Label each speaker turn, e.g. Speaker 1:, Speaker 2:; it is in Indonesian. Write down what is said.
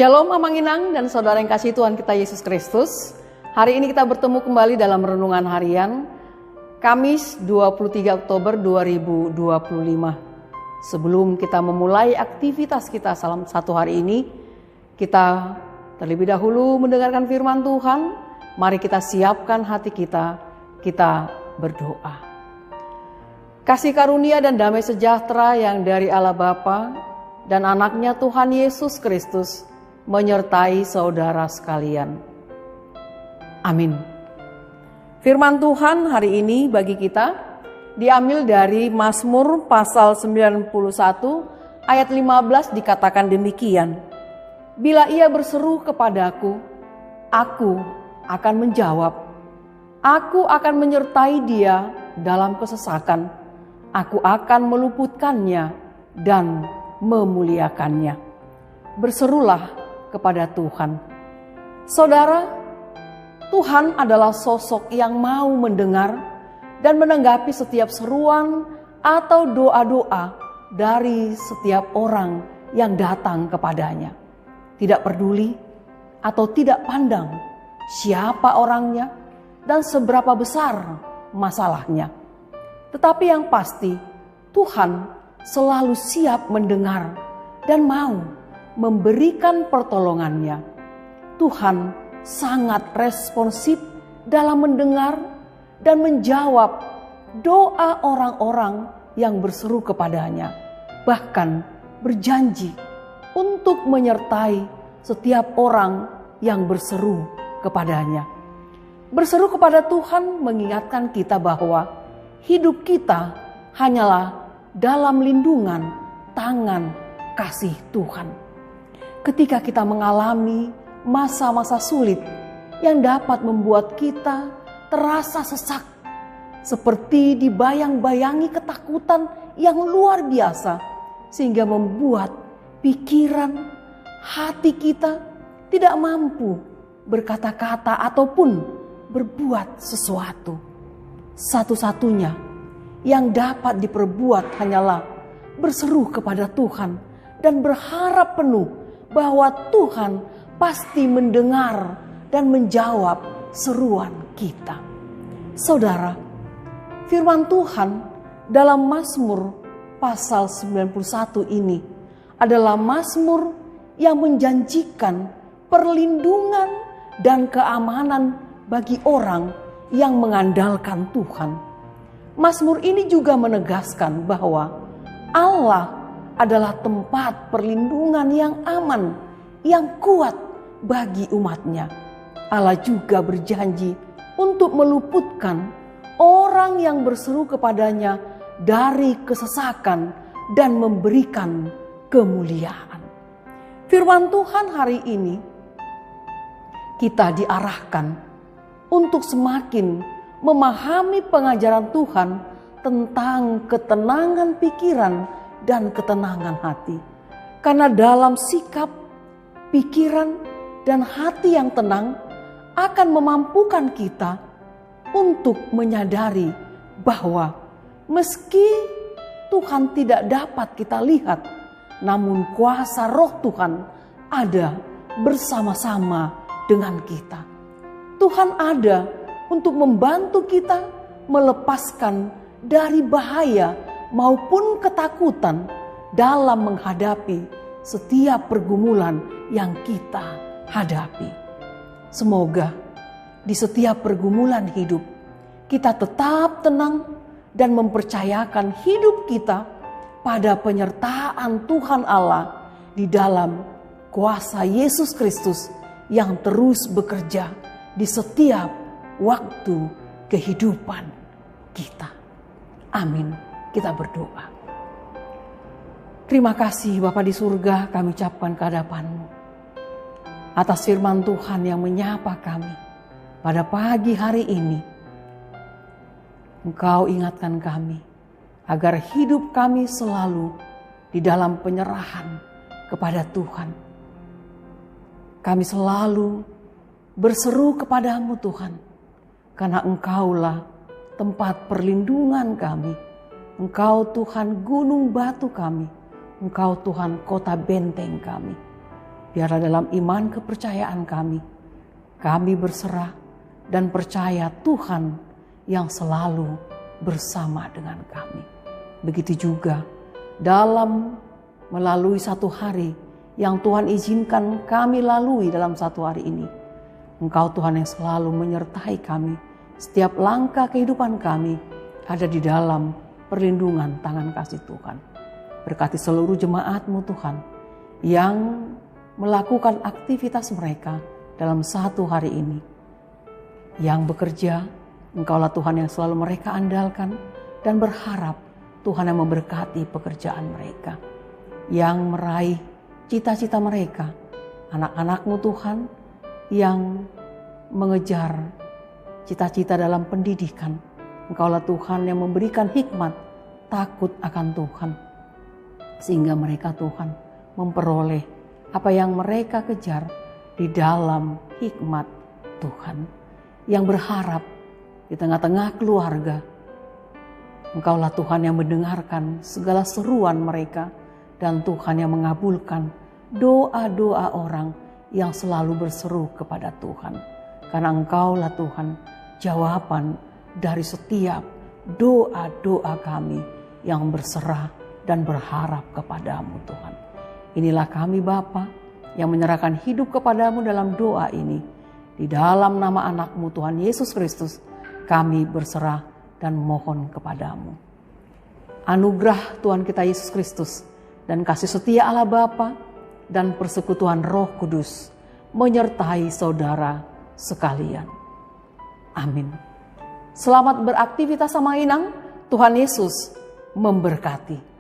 Speaker 1: Shalom Amang Inang dan saudara yang kasih Tuhan kita Yesus Kristus. Hari ini kita bertemu kembali dalam renungan harian Kamis 23 Oktober 2025. Sebelum kita memulai aktivitas kita dalam satu hari ini, kita terlebih dahulu mendengarkan firman Tuhan. Mari kita siapkan hati kita berdoa. Kasih karunia dan damai sejahtera yang dari Allah Bapa dan anaknya Tuhan Yesus Kristus menyertai saudara sekalian. Amin. Firman Tuhan hari ini bagi kita diambil dari Mazmur pasal 91 ayat 15, dikatakan demikian. Bila ia berseru kepadaku, aku akan menjawab. Aku akan menyertai dia dalam kesesakan. Aku akan meluputkannya dan memuliakannya. Berserulah kepada Tuhan. Saudara, Tuhan adalah sosok yang mau mendengar dan menanggapi setiap seruan atau doa-doa dari setiap orang yang datang kepadanya. Tidak peduli atau tidak pandang siapa orangnya dan seberapa besar masalahnya. Tetapi yang pasti, Tuhan selalu siap mendengar dan mau memberikan pertolongannya. Tuhan sangat responsif dalam mendengar dan menjawab doa orang-orang yang berseru kepadanya. Bahkan berjanji untuk menyertai setiap orang yang berseru kepadanya. Berseru kepada Tuhan mengingatkan kita bahwa hidup kita hanyalah dalam lindungan tangan kasih Tuhan. Ketika kita mengalami masa-masa sulit yang dapat membuat kita terasa sesak, seperti dibayang-bayangi ketakutan yang luar biasa, sehingga membuat pikiran, hati kita tidak mampu berkata-kata ataupun berbuat sesuatu. Satu-satunya yang dapat diperbuat hanyalah berseru kepada Tuhan dan berharap penuh bahwa Tuhan pasti mendengar dan menjawab seruan kita. Saudara, firman Tuhan dalam Mazmur pasal 91 ini adalah Mazmur yang menjanjikan perlindungan dan keamanan bagi orang yang mengandalkan Tuhan. Mazmur ini juga menegaskan bahwa Allah adalah tempat perlindungan yang aman, yang kuat bagi umatnya. Allah juga berjanji untuk meluputkan orang yang berseru kepadanya dari kesesakan dan memberikan kemuliaan. Firman Tuhan hari ini kita diarahkan untuk semakin memahami pengajaran Tuhan tentang ketenangan pikiran dan ketenangan hati. Karena dalam sikap, pikiran, dan hati yang tenang akan memampukan kita untuk menyadari bahwa meski Tuhan tidak dapat kita lihat, namun kuasa Roh Tuhan ada bersama-sama dengan kita. Tuhan ada untuk membantu kita melepaskan dari bahaya maupun ketakutan dalam menghadapi setiap pergumulan yang kita hadapi. Semoga di setiap pergumulan hidup kita tetap tenang dan mempercayakan hidup kita pada penyertaan Tuhan Allah di dalam kuasa Yesus Kristus yang terus bekerja di setiap waktu kehidupan kita. Amin. Kita berdoa. Terima kasih Bapa di surga, kami ucapkan kehadapan-Mu atas firman Tuhan yang menyapa kami pada pagi hari ini. Engkau ingatkan kami agar hidup kami selalu di dalam penyerahan kepada Tuhan. Kami selalu berseru kepadamu Tuhan, karena Engkaulah tempat perlindungan kami. Engkau Tuhan gunung batu kami. Engkau Tuhan kota benteng kami. Biarlah dalam iman kepercayaan kami berserah dan percaya Tuhan yang selalu bersama dengan kami. Begitu juga dalam melalui satu hari yang Tuhan izinkan kami lalui dalam satu hari ini. Engkau Tuhan yang selalu menyertai kami. Setiap langkah kehidupan kami ada di dalam perlindungan tangan kasih Tuhan. Berkati seluruh jemaat-Mu Tuhan yang melakukan aktivitas mereka dalam satu hari ini. Yang bekerja, Engkaulah Tuhan yang selalu mereka andalkan dan berharap Tuhan yang memberkati pekerjaan mereka. Yang meraih cita-cita mereka, anak-anak-Mu Tuhan yang mengejar cita-cita dalam pendidikan. Engkaulah Tuhan yang memberikan hikmat, takut akan Tuhan. Sehingga mereka Tuhan memperoleh apa yang mereka kejar di dalam hikmat Tuhan. Yang berharap di tengah-tengah keluarga, Engkaulah Tuhan yang mendengarkan segala seruan mereka dan Tuhan yang mengabulkan doa-doa orang yang selalu berseru kepada Tuhan. Karena Engkaulah Tuhan jawaban dari setiap doa-doa kami yang berserah dan berharap kepadamu Tuhan. Inilah kami Bapa yang menyerahkan hidup kepadamu dalam doa ini. Di dalam nama anak-Mu Tuhan Yesus Kristus kami berserah dan mohon kepadamu. Anugerah Tuhan kita Yesus Kristus dan kasih setia Allah Bapa dan persekutuan Roh Kudus menyertai saudara sekalian. Amin. Selamat beraktivitas sama Inang. Tuhan Yesus memberkati.